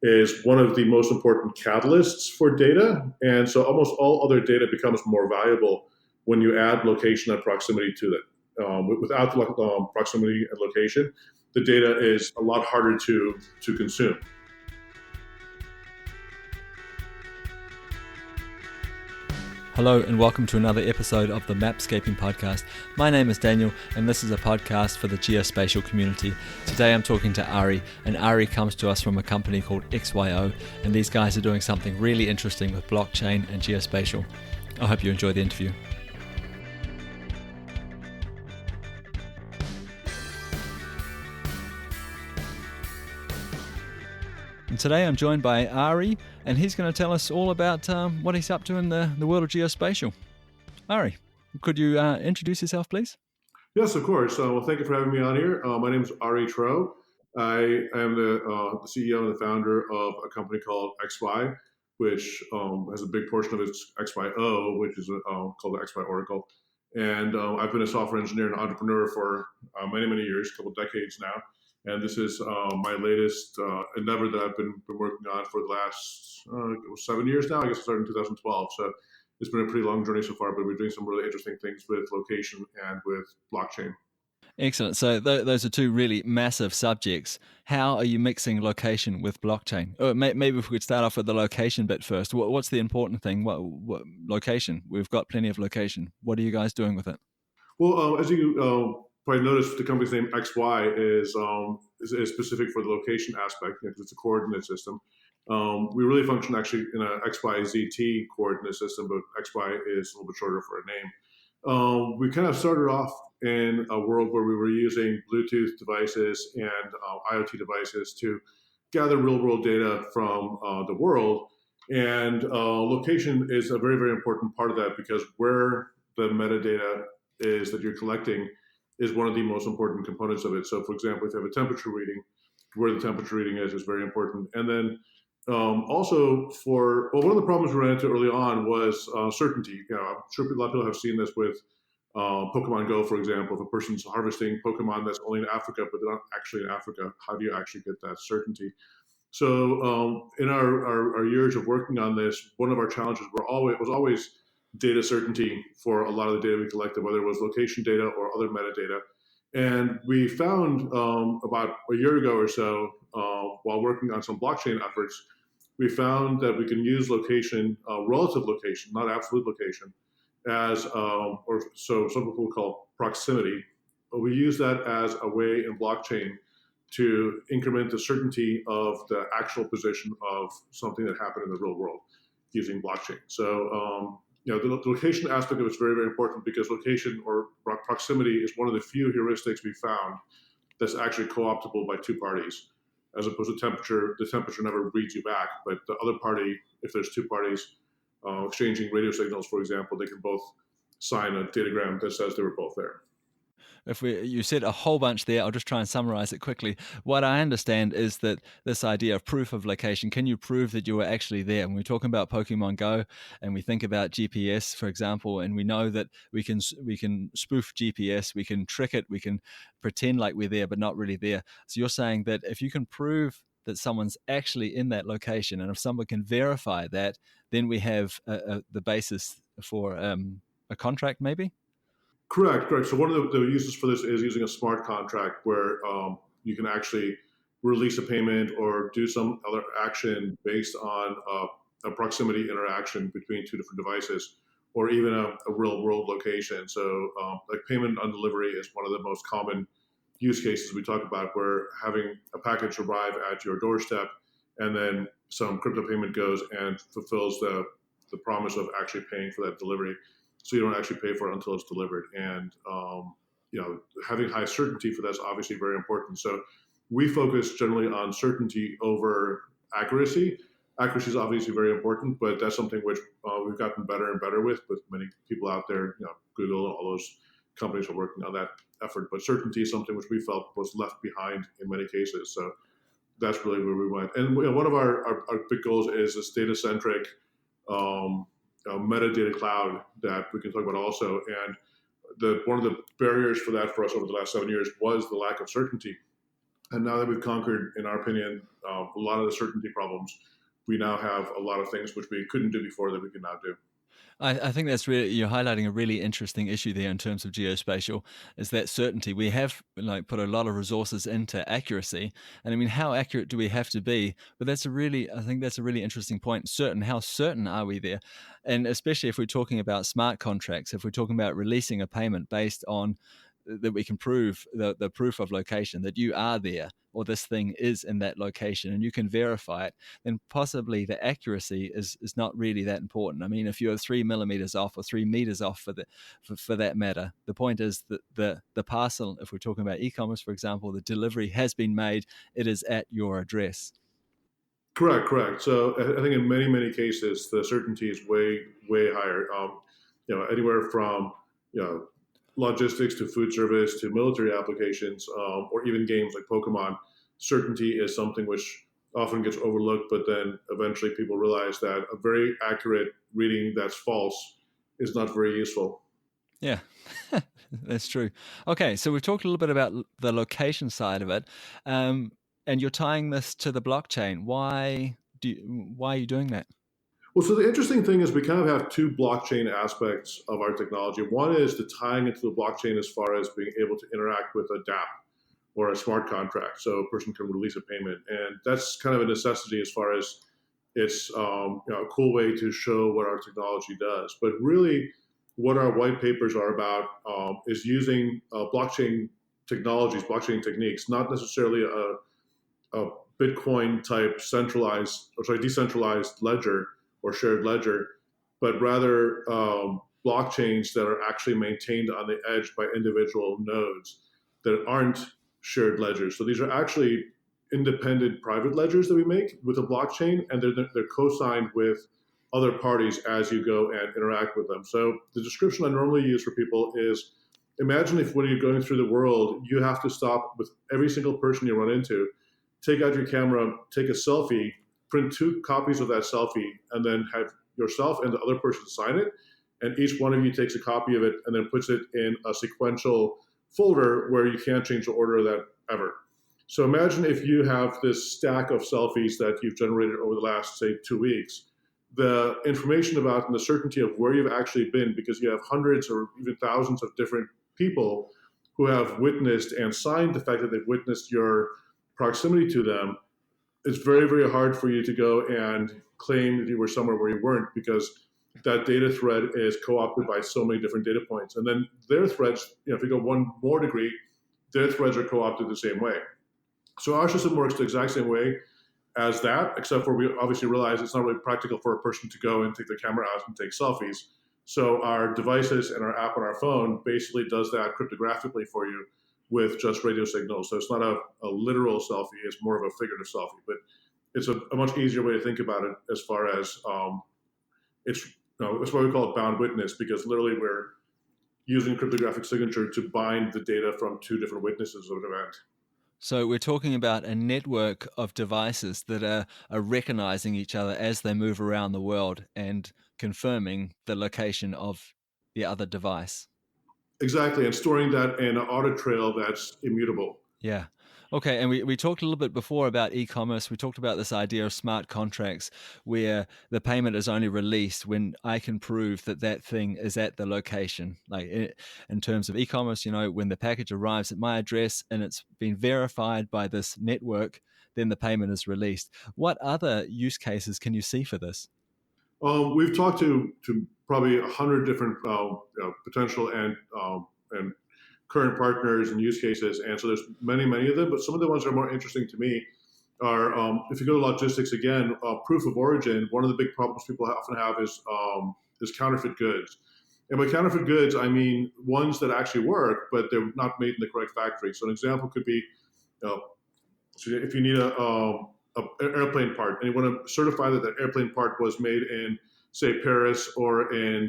is one of the most important catalysts for data. And so almost all other data becomes more valuable when you add location and proximity to it. Without proximity and location, the data is a lot harder to consume. Hello and welcome to another episode of the Mapscaping podcast. My name is Daniel and this is a podcast for the geospatial community. Today I'm talking to Ari, and Ari comes to us from a company called XYO, and these guys are doing something really interesting with blockchain and geospatial. I hope you enjoy the interview. And today I'm joined by Ari, and he's going to tell us all about what he's up to in the world of geospatial. Ari, could you introduce yourself, please? Yes, of course. Well, thank you for having me on here. My name is Ari Tro. I am the CEO and the founder of a company called XY, which has a big portion of its XYO, which is called the XY Oracle. And I've been a software engineer and entrepreneur for many, many years, a couple decades now. And this is my latest endeavor that I've been working on for the last 7 years now. I guess I started in 2012. So it's been a pretty long journey so far, but we're doing some really interesting things with location and with blockchain. Excellent. So those are two really massive subjects. How are you mixing location with blockchain? Or maybe if we could start off with the location bit first. What's the important thing? What location? We've got plenty of location. What are you guys doing with it? Well, as you probably noticed, the company's name XY is specific for the location aspect because it's a coordinate system. We really function actually in a XYZT coordinate system, but XY is a little bit shorter for a name. We kind of started off in a world where we were using Bluetooth devices and IoT devices to gather real-world data from the world. And location is a very, very important part of that because where the metadata is that you're collecting is one of the most important components of it. So, for example, if you have a temperature reading, where the temperature reading is very important. And then also one of the problems we ran into early on was certainty. I'm sure a lot of people have seen this with Pokemon Go, for example. If a person's harvesting Pokemon that's only in Africa, but they're not actually in Africa, how do you actually get that certainty? So in our years of working on this, one of our challenges was always data certainty for a lot of the data we collected, whether it was location data or other metadata. And we found about a year ago or so, while working on some blockchain efforts, we found that we can use location, relative location, not absolute location, as so some people call proximity. But we use that as a way in blockchain to increment the certainty of the actual position of something that happened in the real world using blockchain. So the location aspect of it is very, very important because location or proximity is one of the few heuristics we found that's actually co-optable by two parties, as opposed to temperature. The temperature never reads you back, but the other party, if there's two parties exchanging radio signals, for example, they can both sign a datagram that says they were both there. You said a whole bunch there. I'll just try and summarize it quickly. What I understand is that this idea of proof of location, can you prove that you were actually there? When we're talking about Pokemon Go and we think about GPS, for example, and we know that we can spoof GPS, we can trick it, we can pretend like we're there, but not really there. So you're saying that if you can prove that someone's actually in that location, and if someone can verify that, then we have the basis for a contract, maybe? Correct. So one of the uses for this is using a smart contract where you can actually release a payment or do some other action based on a proximity interaction between two different devices, or even a real world location. So like payment on delivery is one of the most common use cases we talk about, where having a package arrive at your doorstep and then some crypto payment goes and fulfills the promise of actually paying for that delivery. So you don't actually pay for it until it's delivered. And having high certainty for that's obviously very important. So we focus generally on certainty over accuracy. Accuracy is obviously very important, but that's something which we've gotten better and better with many people out there. Google and all those companies are working on that effort. But certainty is something which we felt was left behind in many cases. So that's really where we went. And one of our big goals is this data-centric metadata cloud that we can talk about also. And one of the barriers for that for us over the last 7 years was the lack of certainty. And now that we've conquered, in our opinion, a lot of the certainty problems, we now have a lot of things which we couldn't do before that we can now do. I think that's really, you're highlighting a really interesting issue there in terms of geospatial, is that certainty. We have like put a lot of resources into accuracy, and I mean, how accurate do we have to be? But that's a really, I think that's a really interesting point. Certain, how certain are we there? And especially if we're talking about smart contracts, if we're talking about releasing a payment based on that we can prove the proof of location that you are there or this thing is in that location and you can verify it, then possibly the accuracy is not really that important. I mean, if you're 3 millimeters off or 3 meters off for that matter, the point is that the parcel, if we're talking about e-commerce, for example, the delivery has been made, it is at your address. Correct, correct. So I think in many, many cases, the certainty is way, way higher. Anywhere from logistics to food service to military applications, or even games like Pokemon. Certainty is something which often gets overlooked, but then eventually people realize that a very accurate reading that's false is not very useful. Yeah, that's true. Okay, so we've talked a little bit about the location side of it, um, and you're tying this to the blockchain. Why are you doing that? Well, so the interesting thing is we kind of have two blockchain aspects of our technology. One is the tying into the blockchain as far as being able to interact with a DApp or a smart contract, so a person can release a payment, and that's kind of a necessity as far as it's a cool way to show what our technology does. But really, what our white papers are about is using blockchain technologies, blockchain techniques, not necessarily a Bitcoin type decentralized ledger or shared ledger, but rather blockchains that are actually maintained on the edge by individual nodes that aren't shared ledgers. So these are actually independent private ledgers that we make with a blockchain, and they're co-signed with other parties as you go and interact with them. So the description I normally use for people is, imagine if when you're going through the world, you have to stop with every single person you run into, take out your camera, take a selfie, print 2 copies of that selfie, and then have yourself and the other person sign it. And each one of you takes a copy of it and then puts it in a sequential folder where you can't change the order of that ever. So imagine if you have this stack of selfies that you've generated over the last, say, 2 weeks. The information about and the certainty of where you've actually been, because you have hundreds or even thousands of different people who have witnessed and signed the fact that they've witnessed your proximity to them, it's very, very hard for you to go and claim that you were somewhere where you weren't, because that data thread is co-opted by so many different data points. And then their threads, if you go one more degree, their threads are co-opted the same way. So our system works the exact same way as that, except for we obviously realize it's not really practical for a person to go and take their camera out and take selfies. So our devices and our app on our phone basically does that cryptographically for you with just radio signals. So it's not a literal selfie, it's more of a figurative selfie. But it's a much easier way to think about it as far as that's why we call it bound witness, because literally we're using cryptographic signature to bind the data from 2 different witnesses of an event. So we're talking about a network of devices that are recognizing each other as they move around the world and confirming the location of the other device. Exactly, and storing that in an audit trail that's immutable. Yeah. Okay. And we talked a little bit before about e-commerce. We talked about this idea of smart contracts where the payment is only released when I can prove that that thing is at the location. Like in terms of e-commerce, when the package arrives at my address and it's been verified by this network, then the payment is released. What other use cases can you see for this? We've talked to probably 100 different potential and current partners and use cases, and so there's many, many of them. But some of the ones that are more interesting to me are, if you go to logistics again, proof of origin. One of the big problems people often have is counterfeit goods. And by counterfeit goods, I mean ones that actually work, but they're not made in the correct factory. So an example could be, uh, so if you need an airplane part and you want to certify that that airplane part was made in, say, Paris or in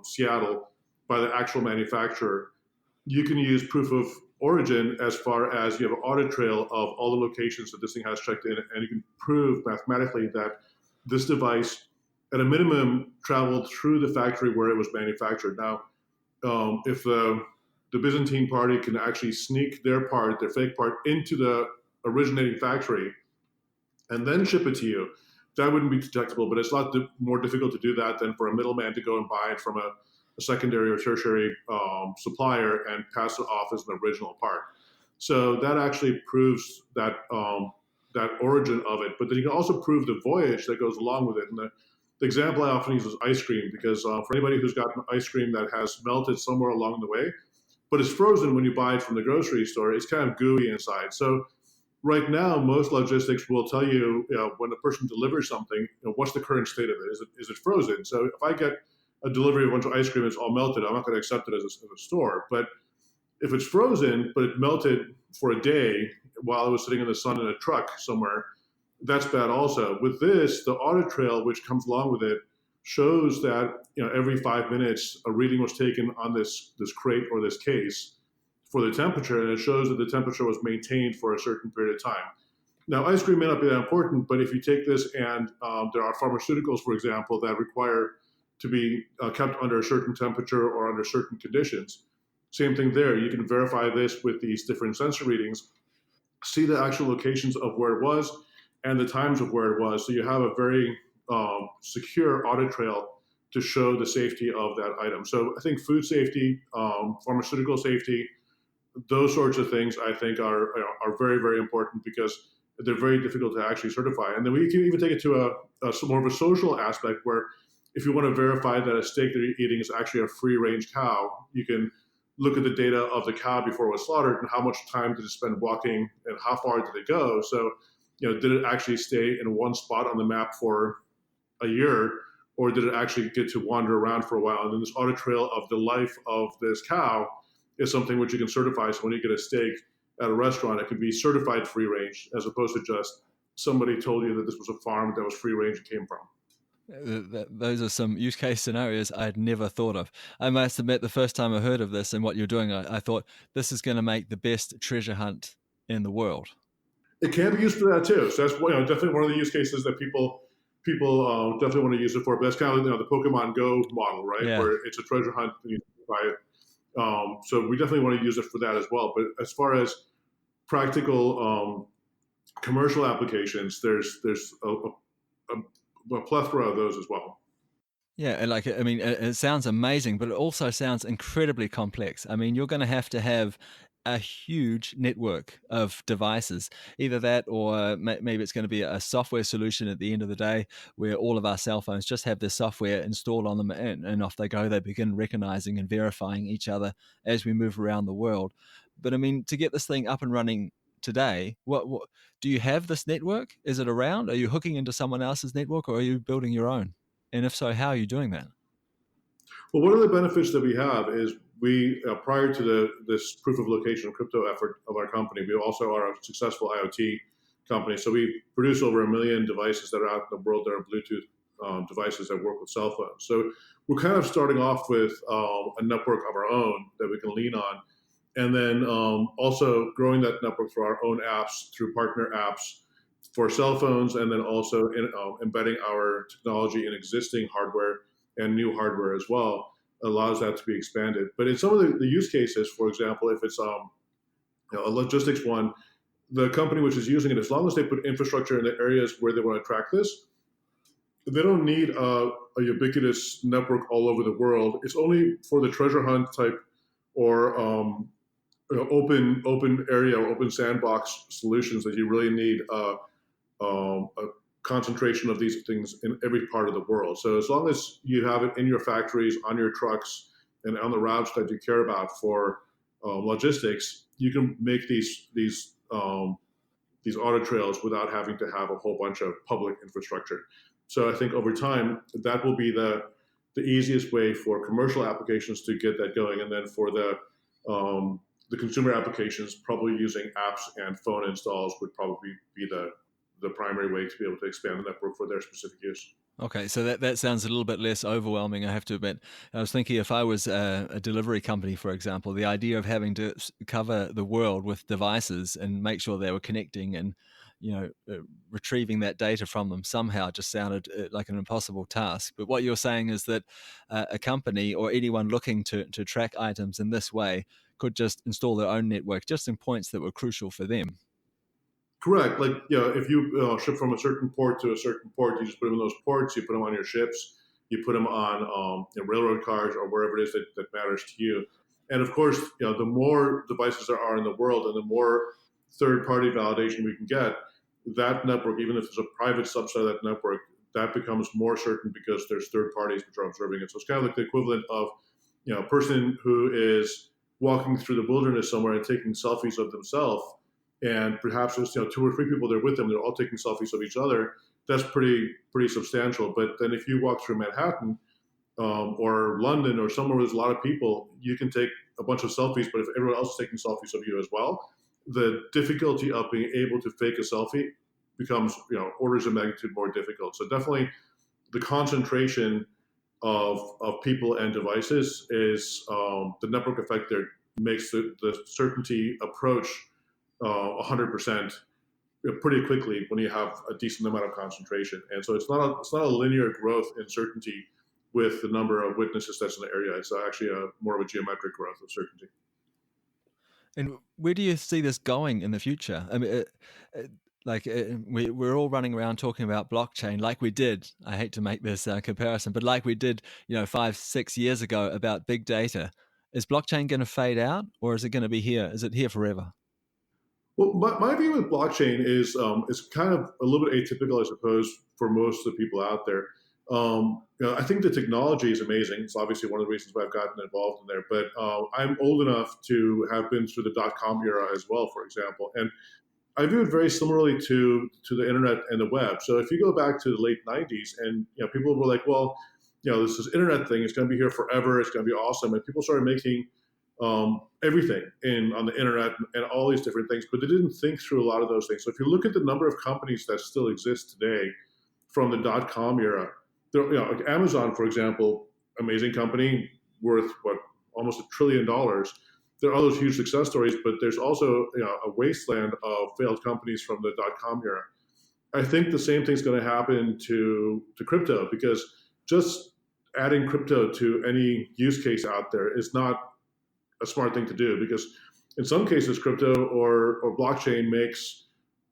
Seattle by the actual manufacturer, you can use proof of origin as far as you have an audit trail of all the locations that this thing has checked in, and you can prove mathematically that this device, at a minimum, traveled through the factory where it was manufactured. Now, if the Byzantine party can actually sneak their part, their fake part, into the originating factory and then ship it to you, that wouldn't be detectable. But it's a lot more difficult to do that than for a middleman to go and buy it from a secondary or tertiary supplier and pass it off as an original part. So that actually proves that that origin of it. But then you can also prove the voyage that goes along with it. And the example I often use is ice cream, because for anybody who's got ice cream that has melted somewhere along the way, but it's frozen when you buy it from the grocery store, it's kind of gooey inside. So right now, most logistics will tell you, when a person delivers something, what's the current state of it? Is it frozen? So if I get a delivery of a bunch of ice cream that's all melted, I'm not going to accept it as a store. But if it's frozen, but it melted for a day while it was sitting in the sun in a truck somewhere, that's bad also. With this, the audit trail which comes along with it shows that every 5 minutes a reading was taken on this crate or this case for the temperature, and it shows that the temperature was maintained for a certain period of time. Now, ice cream may not be that important, but if you take this and there are pharmaceuticals, for example, that require to be kept under a certain temperature or under certain conditions, same thing there. You can verify this with these different sensor readings, see the actual locations of where it was and the times of where it was. So you have a very secure audit trail to show the safety of that item. So I think food safety, pharmaceutical safety, those sorts of things I think are very, very important, because they're very difficult to actually certify. And then we can even take it to a more of a social aspect, where if you want to verify that a steak that you're eating is actually a free-range cow, you can look at the data of the cow before it was slaughtered and how much time did it spend walking and how far did it go. So, did it actually stay in one spot on the map for a year, or did it actually get to wander around for a while? And then this audit trail of the life of this cow is something which you can certify. So when you get a steak at a restaurant, it can be certified free range, as opposed to just somebody told you that this was a farm that was free range it came from. Those are some use case scenarios I had never thought of. I must admit, the first time I heard of this and what you're doing, I thought this is going to make the best treasure hunt in the world. It can be used for that too. So that's definitely one of the use cases that people definitely want to use it for. But that's kind of the Pokemon Go model, right? Yeah. Where it's a treasure hunt and you buy it. So we definitely want to use it for that as well. But as far as practical commercial applications, there's a plethora of those as well. Yeah, and it sounds amazing, but it also sounds incredibly complex. I mean, you're going to have a huge network of devices, either that or maybe it's going to be a software solution at the end of the day, where all of our cell phones just have this software installed on them, and off they go. They begin recognizing and verifying each other as we move around the world. But I mean, to get this thing up and running today, what do you have this network? Is it around? Are you hooking into someone else's network, or are you building your own? And if so, how are you doing that? Well, one of the benefits that we have is we, prior to this proof of location crypto effort of our company, we also are a successful IoT company. So we produce over 1 million devices that are out in the world that are Bluetooth devices that work with cell phones. So we're kind of starting off with a network of our own that we can lean on. And then also growing that network through our own apps, through partner apps for cell phones, and then also embedding our technology in existing hardware and new hardware as well, allows that to be expanded. But in some of the use cases, for example, if it's a logistics one, the company which is using it, as long as they put infrastructure in the areas where they want to track this, they don't need a ubiquitous network all over the world. It's only for the treasure hunt type or open area or open sandbox solutions that you really need a concentration of these things in every part of the world. So as long as you have it in your factories, on your trucks, and on the routes that you care about for logistics, you can make these audit trails without having to have a whole bunch of public infrastructure. So I think over time that will be the easiest way for commercial applications to get that going, and then for the consumer applications, probably using apps and phone installs would probably be the primary way to be able to expand the network for their specific use. Okay, so that sounds a little bit less overwhelming, I have to admit. I was thinking, if I was a delivery company, for example, the idea of having to cover the world with devices and make sure they were connecting and retrieving that data from them somehow just sounded like an impossible task. But what you're saying is that a company or anyone looking to track items in this way could just install their own network just in points that were crucial for them. Correct. Like, if you ship from a certain port to a certain port, you just put them in those ports. You put them on your ships. You put them on railroad cars or wherever it is that matters to you. And of course, the more devices there are in the world, and the more third-party validation we can get, that network, even if there's a private subset of that network, that becomes more certain because there's third parties which are observing it. So it's kind of like the equivalent of, a person who is walking through the wilderness somewhere and taking selfies of themselves, and perhaps there's two or three people there with them. They're all taking selfies of each other. That's pretty substantial. But then if you walk through Manhattan or London or somewhere where there's a lot of people, you can take a bunch of selfies. But if everyone else is taking selfies of you as well, the difficulty of being able to fake a selfie becomes orders of magnitude more difficult. So definitely the concentration of people and devices is the network effect there makes the certainty approach 100% pretty quickly when you have a decent amount of concentration. And so it's not a linear growth in certainty with the number of witnesses that's in the area. It's actually more of a geometric growth of certainty. And where do you see this going in the future? I mean, we're all running around talking about blockchain like we did. I hate to make this comparison, but like we did, 5-6 years ago about big data. Is blockchain going to fade out, or is it going to be here? Is it here forever? Well, my view with blockchain is kind of a little bit atypical, I suppose, for most of the people out there. I think the technology is amazing. It's obviously one of the reasons why I've gotten involved in there. But I'm old enough to have been through the dot-com era as well, for example, and I view it very similarly to the internet and the web. So if you go back to the late '90s, and people were like, well, this internet thing is going to be here forever. It's going to be awesome, and people started making everything on the internet and all these different things, but they didn't think through a lot of those things. So if you look at the number of companies that still exist today from the dot-com era, like Amazon, for example, amazing company worth almost $1 trillion. There are all those huge success stories, but there's also a wasteland of failed companies from the dot-com era. I think the same thing's going to happen to crypto, because just adding crypto to any use case out there is not a smart thing to do, because in some cases crypto or blockchain makes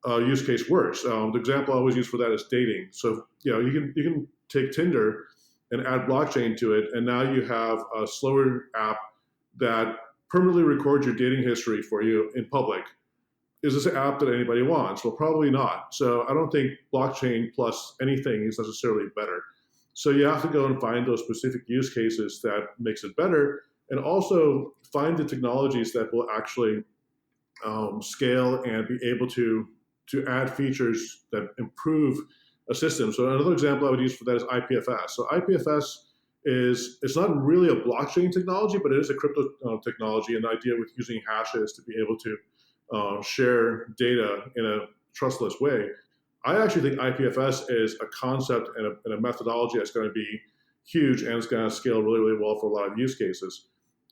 a use case worse. The example I always use for that is dating. So you can take Tinder and add blockchain to it, and now you have a slower app that permanently records your dating history for you in public. Is this an app that anybody wants? Well, probably not. So I don't think blockchain plus anything is necessarily better. So you have to go and find those specific use cases that makes it better, and also find the technologies that will actually scale and be able to add features that improve a system. So another example I would use for that is IPFS. So IPFS it's not really a blockchain technology, but it is a crypto technology, and the idea with using hashes to be able to share data in a trustless way. I actually think IPFS is a concept and a methodology that's going to be huge, and it's going to scale really, really well for a lot of use cases.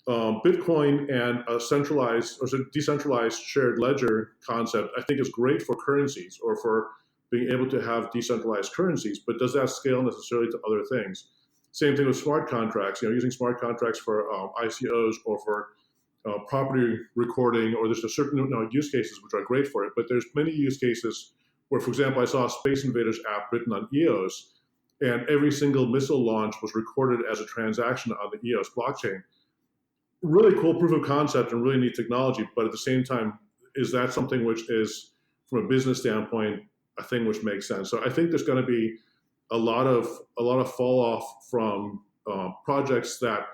Bitcoin and a centralized or decentralized shared ledger concept, I think, is great for currencies or for being able to have decentralized currencies, but does that scale necessarily to other things? Same thing with smart contracts, using smart contracts for ICOs or for property recording, or there's a certain use cases which are great for it, but there's many use cases where, for example, I saw a Space Invaders app written on EOS, and every single missile launch was recorded as a transaction on the EOS blockchain. Really cool proof of concept and really neat technology, but at the same time, is that something which is, from a business standpoint, a thing which makes sense? So I think there's going to be a lot of fall off from projects that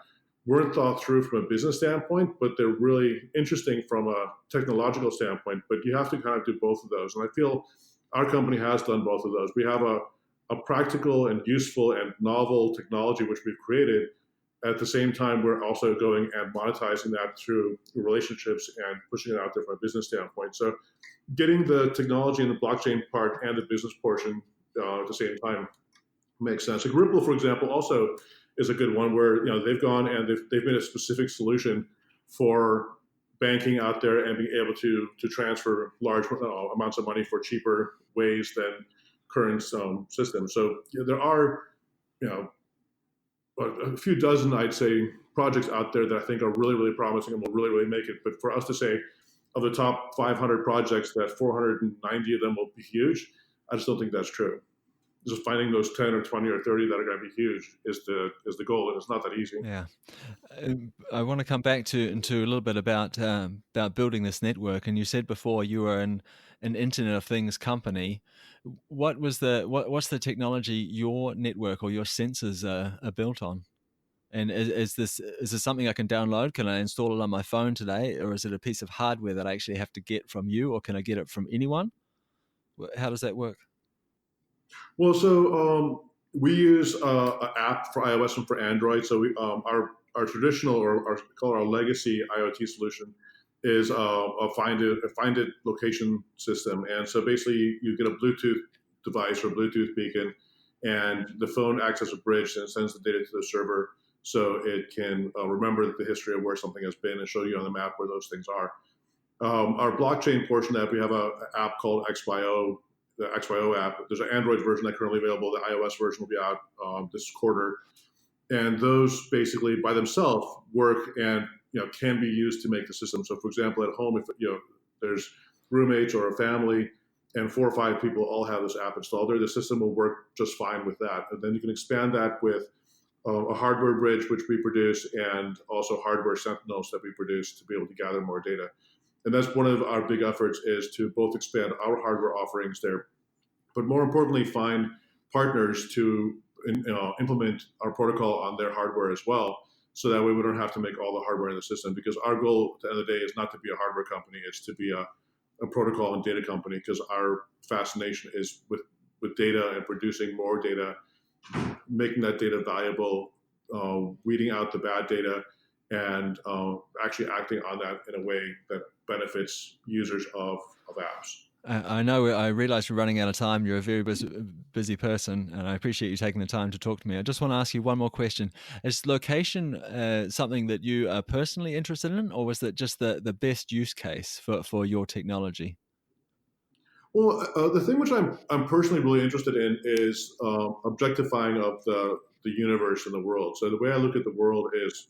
weren't thought through from a business standpoint, but they're really interesting from a technological standpoint. But you have to kind of do both of those, and I feel our company has done both of those. We have a practical and useful and novel technology which we've created. At the same time, we're also going and monetizing that through relationships and pushing it out there from a business standpoint. So getting the technology and the blockchain part and the business portion at the same time makes sense. Like Ripple, for example, also is a good one where they've gone and they've made a specific solution for banking out there and being able to transfer large amounts of money for cheaper ways than current systems. So there are a few dozen, I'd say, projects out there that I think are really, really promising and will really, really make it. But for us to say of the top 500 projects that 490 of them will be huge. I just don't think that's true. Just finding those 10 or 20 or 30 that are going to be huge is the goal, and it's not that easy. Yeah. I want to come back into a little bit about building this network. And you said before you were an Internet of Things company. What's the technology your network or your sensors are built on? And is this something I can download? Can I install it on my phone today, or is it a piece of hardware that I actually have to get from you, or can I get it from anyone? How does that work? Well, so we use an app for iOS and for Android. So our traditional or call it our legacy IoT solution is a find it location system. And so basically, you get a Bluetooth device or Bluetooth beacon, and the phone acts as a bridge and sends the data to the server, so it can remember the history of where something has been and show you on the map where those things are. Our blockchain portion of that, we have an app called XYO, the XYO app. There's an Android version that's currently available. The iOS version will be out this quarter, and those basically by themselves work and can be used to make the system. So, for example, at home, if there's roommates or a family, and 4 or 5 people all have this app installed there, the system will work just fine with that. And then you can expand that with a hardware bridge, which we produce, and also hardware sentinels that we produce to be able to gather more data. And that's one of our big efforts, is to both expand our hardware offerings there, but more importantly, find partners to implement our protocol on their hardware as well. So that way we don't have to make all the hardware in the system, because our goal at the end of the day is not to be a hardware company, it's to be a protocol and data company, because our fascination is with data and producing more data, making that data valuable, weeding out the bad data, and actually acting on that in a way that benefits users of apps. I know. I realize we're running out of time. You're a very busy person, and I appreciate you taking the time to talk to me. I just want to ask you one more question. Is location something that you are personally interested in, or was that just the best use case for your technology? Well, the thing which I'm personally really interested in is objectifying of the universe and the world. So the way I look at the world is,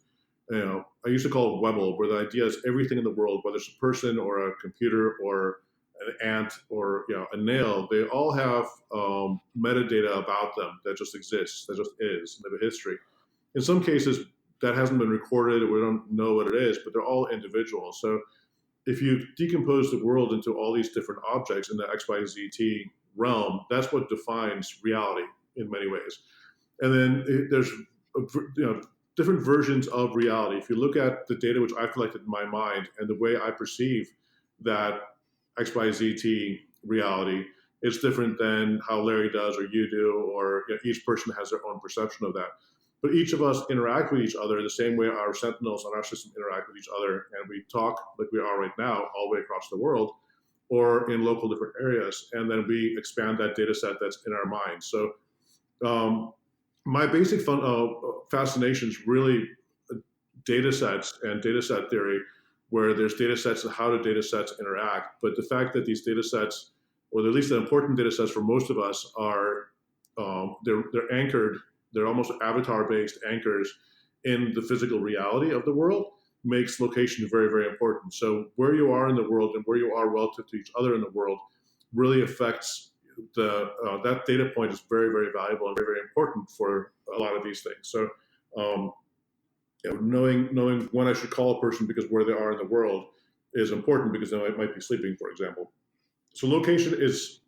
I used to call it Webble, where the idea is everything in the world, whether it's a person or a computer or an ant or a nail, they all have metadata about them that just exists, that just is, they have a history. In some cases, that hasn't been recorded, or we don't know what it is, but they're all individual. So if you decompose the world into all these different objects in the XYZT realm, that's what defines reality in many ways. And then there's different versions of reality. If you look at the data which I've collected in my mind and the way I perceive that XYZT reality, is different than how Larry does or you do, or each person has their own perception of that. But each of us interact with each other the same way our sentinels on our system interact with each other, and we talk like we are right now all the way across the world, or in local different areas, and then we expand that data set that's in our minds. So my basic fascination is really data sets and data set theory, where there's data sets and how do data sets interact. But the fact that these data sets, or at least the important data sets for most of us, are they're anchored, they're almost avatar-based anchors in the physical reality of the world, makes location very, very important. So where you are in the world and where you are relative to each other in the world really affects that data point is very, very valuable and very, very important for a lot of these things. So knowing when I should call a person because where they are in the world is important, because they might be sleeping, for example. So location is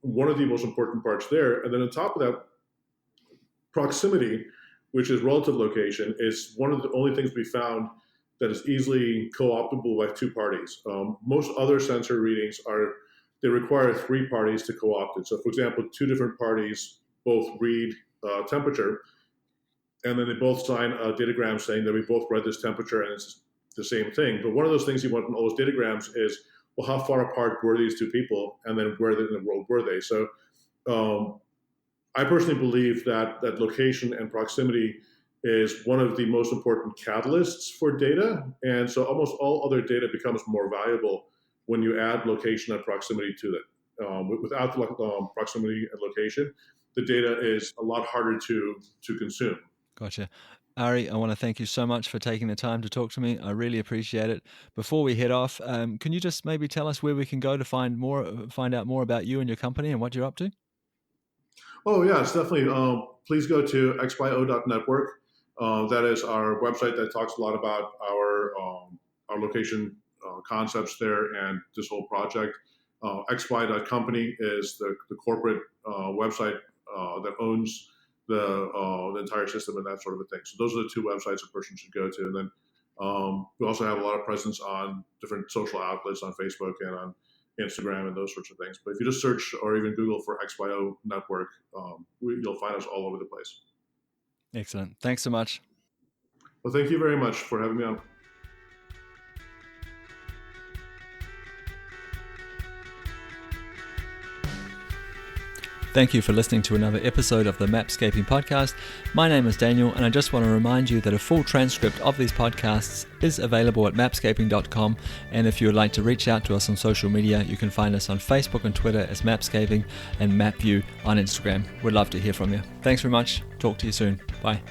one of the most important parts there. And then on top of that, proximity, which is relative location, is one of the only things we found that is easily co-optable by 2 parties. Most other sensor readings they require 3 parties to co-opt it. So, for example, 2 different parties both read temperature, and then they both sign a datagram saying that we both read this temperature and it's the same thing. But one of those things you want in all those datagrams is, well, how far apart were these 2 people, and then where in the world were they? So I personally believe that location and proximity is one of the most important catalysts for data. And so almost all other data becomes more valuable when you add location and proximity to it. Without proximity and location, the data is a lot harder to consume. Gotcha. Ari, I want to thank you so much for taking the time to talk to me. I really appreciate it. Before we head off, can you just maybe tell us where we can go to find out more about you and your company and what you're up to? Oh yeah, it's definitely. Please go to xyo.network. That is our website that talks a lot about our location concepts there and this whole project. xy.company is the corporate website that owns the entire system and that sort of a thing. So those are the two websites a person should go to. And then we also have a lot of presence on different social outlets on Facebook and on Instagram and those sorts of things. But if you just search or even Google for XYO Network, you'll find us all over the place. Excellent. Thanks so much. Well, thank you very much for having me on. Thank you for listening to another episode of the Mapscaping Podcast. My name is Daniel, and I just want to remind you that a full transcript of these podcasts is available at mapscaping.com. And if you would like to reach out to us on social media, you can find us on Facebook and Twitter as Mapscaping and MapView on Instagram. We'd love to hear from you. Thanks very much. Talk to you soon. Bye.